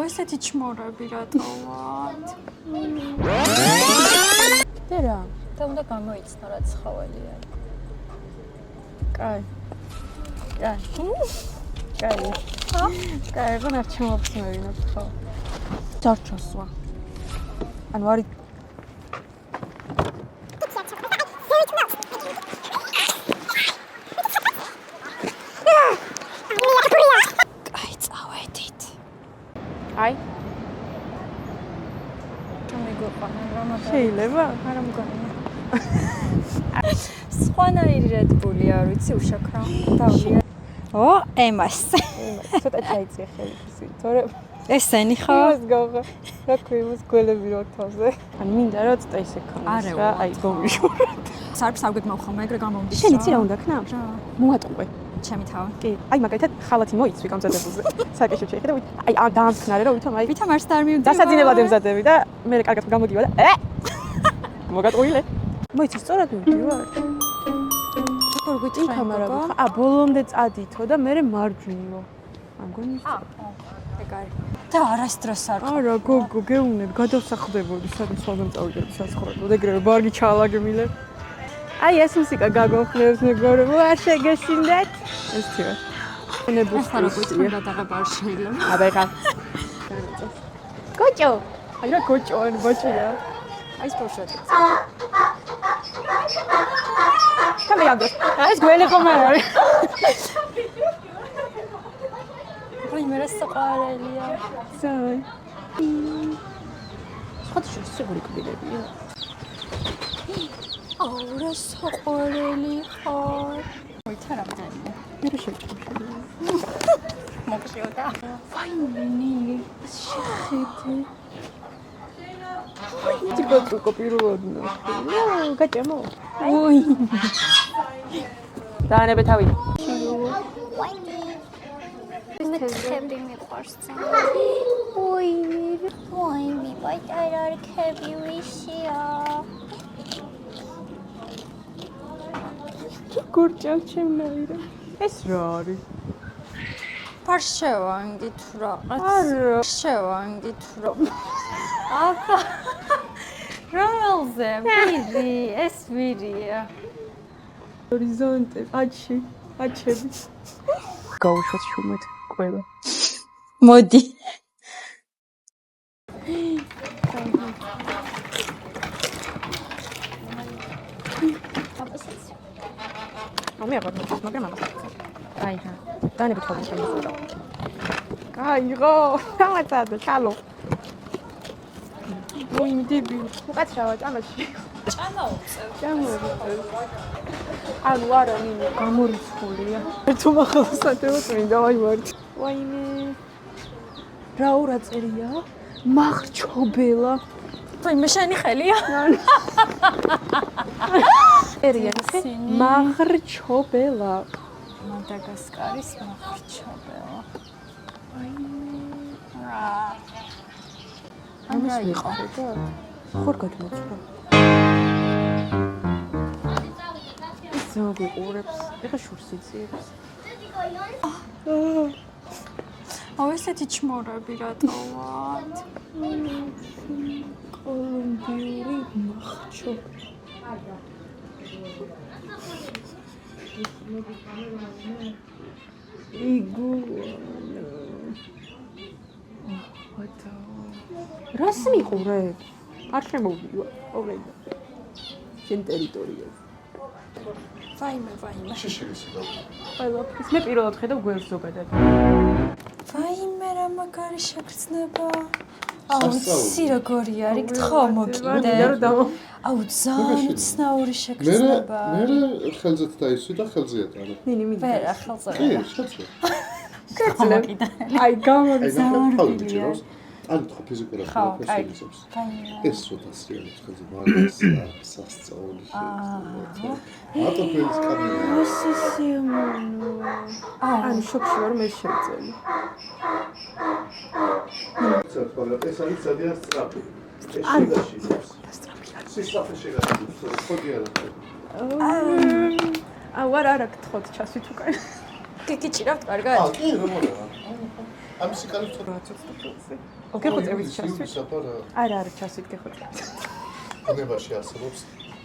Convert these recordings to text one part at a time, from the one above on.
ესეთი ჩმორები რატოვად? დერა, და უნდა გამოიცნო რა ცხოველია. კაი. კაი, რა ჩამოვხსნერინოთ ხო? დარჩოსვა. ანუ არის აი შეიძლება? არა მგონია. სხვანაირი რედბული არ ვიცი უშაქრა. დავია. ო, ემას. ცოტა ჩაიწია ხელი ისე. თორე ესენი ხო? იმას გავხა. რა ქვია იმას გველები რო თავზე. ან მინდა რა ცოტა ისე ქონდეს რა. აი გომიშუროთ. სარფს ავგეთ მოვხომ, ეგრე გამომდის. შენ იცი რა უნდა ქნა? რა? მოატყუე. ჩემი თავი. კი, აი მაგალითად ხალათი მოიცვი გამზადებულზე. საერთოდ შეხედა, აი დაამსქნარე რომ ვითომ აი ვითომ არც არ მივდივარ. დასაძინებლად ემზადები და მე კარგად გამოგივა და მოგატყუილე. მოიცი სწორად მივდივარ. როგორ გვითხრა? კამარა გქა. ბოლომდე წადითო და მე მარჯვნივო. ამ გონი? ეგ არის. და არასდროს არ ყო. არა, გოგო, გეუნებ, გადავსახდებოდი სადაც სხვაგან წავიდები საცხოვრებლად. ეგრევე ბარგი ჩალაგმილე. აი ეს მუსიკა გაგოხნევს მეგობრებო, არ შეგესინდეთ. ეს თია. ნებუს ახლა როგორ თქმა დაღება არ შეიძლება. აბა ხა. გოჭო. აი რა გოჭო, ან ბოჭია. აი ეს ბოშოთი. კამე აგო. ეს გველი ხომ არ არის. აი მე რა საყარელია. ზაი. ხოთში სიგური კბილებია. აუ რა საყარელი ხარ. მოიცა რამდენია? მე რა შევჭამ. მოგშევდა. ვაინენი, შეხედე. ტიპო კოპირულად ნახე. გაჭამო. ოი. დაანებე თავი. მე ხები მიყვარს ძალიან. ოი, მე პატარა ხები ვიშია. გურჭავ ჩემნაირად. ეს რა არის? ფარშევანგი თუ რაღაც. არა. ფარშევანგი თუ რაღაც. აბა. რომელზე? ვირი, ეს ვირია. ჰორიზონტე, აჩები. გავუშვათ შუმეთ ყველა. მოდი. ამე აღარ მოწევს, მაგრამ ამას. აი რა. დანები თავი შემოსულა. გაიღო. გამაცადე, ჩალო. მოიმდები. უკაცრავა ჭამაში. ჭამოუწევ. ანუ არა მინი გამორიცხულია. თუ მახალსატევოთ მინდა ვაიმართ. ვაიმე. რა ურა წერია? მახრჩობელა. ვაიმე შენი ხელია? წერია მახრჩობელა. მადაგასკარის მახრჩობელა. რა. ამას ვიყავ და ხორ გადმოწვა. ზოგიურებს, ეხა შურს იწიებს. აუ ესეთი ჩმორები რატოვად? კოლუმბიური მახრჩო. იგუანა. ვატა. რას მიყურებ? არ შემოვივა. ოღონდ. შენ ტერიტორიაზე. ვაიმე. ყველაფერს მე პირველად ხედავ გვერდს ზოგადად. ვაიმე რა მაგარი შეგრძნება. აუ იცი როგორი არის, გთხოვ მოკიდე. აუ ძალიან უცნაური შეგრძნება. მე ხელზეც დაისვი და ხელზე ატარო. ნინი მინდა. ვერა ხელზე. კი, შეძლო. გეძლებ. აი გამორიცხულია. ან ხო ფიზიკურად პროფესიონალიზებს. ეს როტაციანის ხელზე მაგას სასწაული შეეძლო. ატოფელის კამერა. სისიმონო. ან შოქში ვარ მე შევწელი. ეს არის ძალიან სწრაფი. ეს შეგაში. სისწრაფე შეგაში. ხოდი არა. არა გთხოვთ ჩასვით უკან. გიგიჭირავთ კარგად? კი, რა მოგება. ამისი კარი ცოტა გეხოწებით ჩასვით. საფარა არა, ჩასვით გეხოწებით. ბუნებაში არსებობს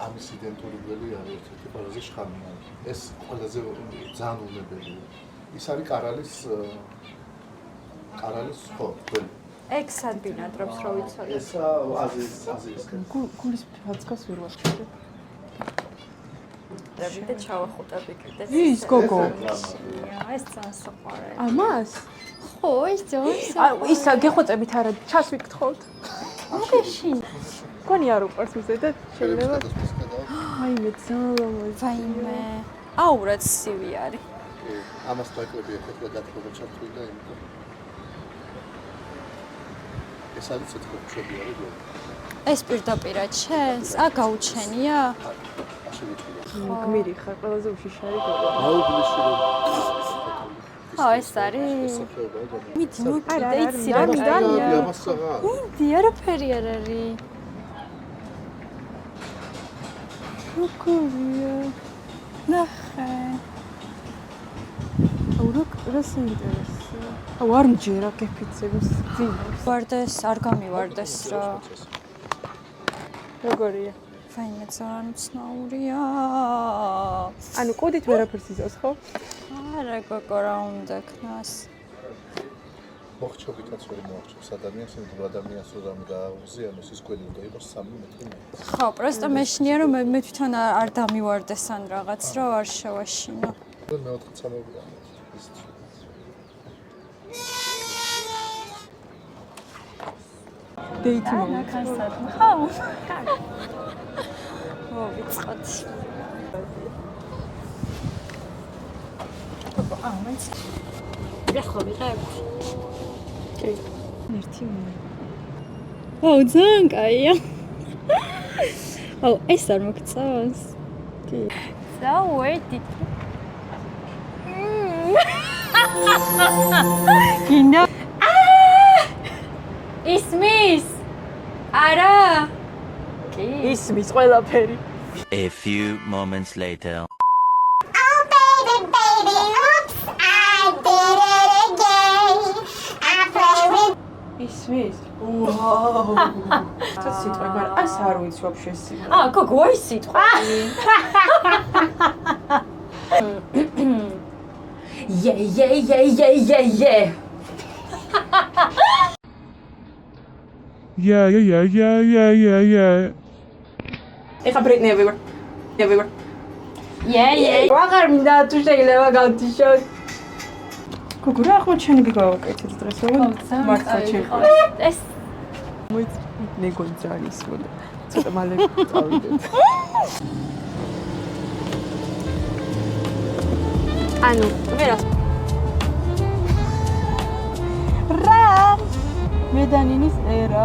ამის იდენტური გველი არის ერთ-ერთი ყველაზე შხამიანი. ეს ყველაზე ძალიან უნებელია. ის არის კარალის ხო, გველი. ეგ სად ბინადრობს, რო ვიცოდე. ეს აზიისკენ. გულის ფაცკას ვერ ვაჩვენებ. და ჩავახუტები კიდე. ის გოგო. ეს ძალიან საყვარელი. ამას? ხო, ის ძოლის. ისა გეხოწებით არა, ჩასვით გთხოვთ. მოგეში. გონი არ უყარს მზე და შეიძლება. აი მე ძალიან ვაიმე. აურად სივი არის. ამას დაკლები ახლა გათხოვა ჩართული და იმიტომ. ეს არის ცოტა ხუჩები არის გო. ეს პირდაპირად შენს? გაუჩენია? გმირი ხარ, ყველაზე უშიშარი გოგო. მაუგლიში რომ ეს არის. მიდი მოკიდე არა, იცი არა, რა გდანია. ამასაღა. მიდი არაფერი არ არის. როგორია? ნახე. აუ რა საინტერესოა. აუ არ მჯერა გეფიცებს ძინავს. ვარდეს, არ გამივარდეს რა. როგორია? ვაიმე ძალიან უცნაურია. ანუ კუდით ვერაფერს იზოს ხო? არა გოგო რა უნდა ქნას. მოხჩობითაც ვერ მოახჩობს ადამიანს, იმიტომ ადამიანს რომ რამე გააუზიანოს ის გველი უნდა იყოს 3 მეტრი. ხო, პროსტო მეშნია რომ მე თვითონ არ დამივარდეს ან რაღაც რა არ შევაშინო. მეოთხე წამოვიდა. დეითი მოვა. ხო. მოვიწყოთ. მაინც. ეხლა ვიღებ. კი. ერთი მოვა. აუ ძალიან კაია. აუ ეს არ მოგწონს? კი. დავედი. გინდა. ისმის? არა? კი. ისმის ყველაფერი. A few moments later. Oh baby, baby, oops, I did it again. I play with. ისმის? ვაუ. ცოტა სიტყვები, მაგრამ ას არ ვიცი ვაფშე სიტყვები. გოგო ის სიტყვა. Yeah. Yeah. ეხა ბრიტნეები ვარ. Yeah. ვაღარ მინდა თუ შეიძლება გავთიშოთ. გოგო რა აღმოჩენი გიგავაკეთეთ დღეს რა? მართლა ჩემი. ეს მოიც მეგონი ძალიან ისმოდა. ცოტა მალე წავიდეთ. ანუ ვერას რა? მედანინის ერა.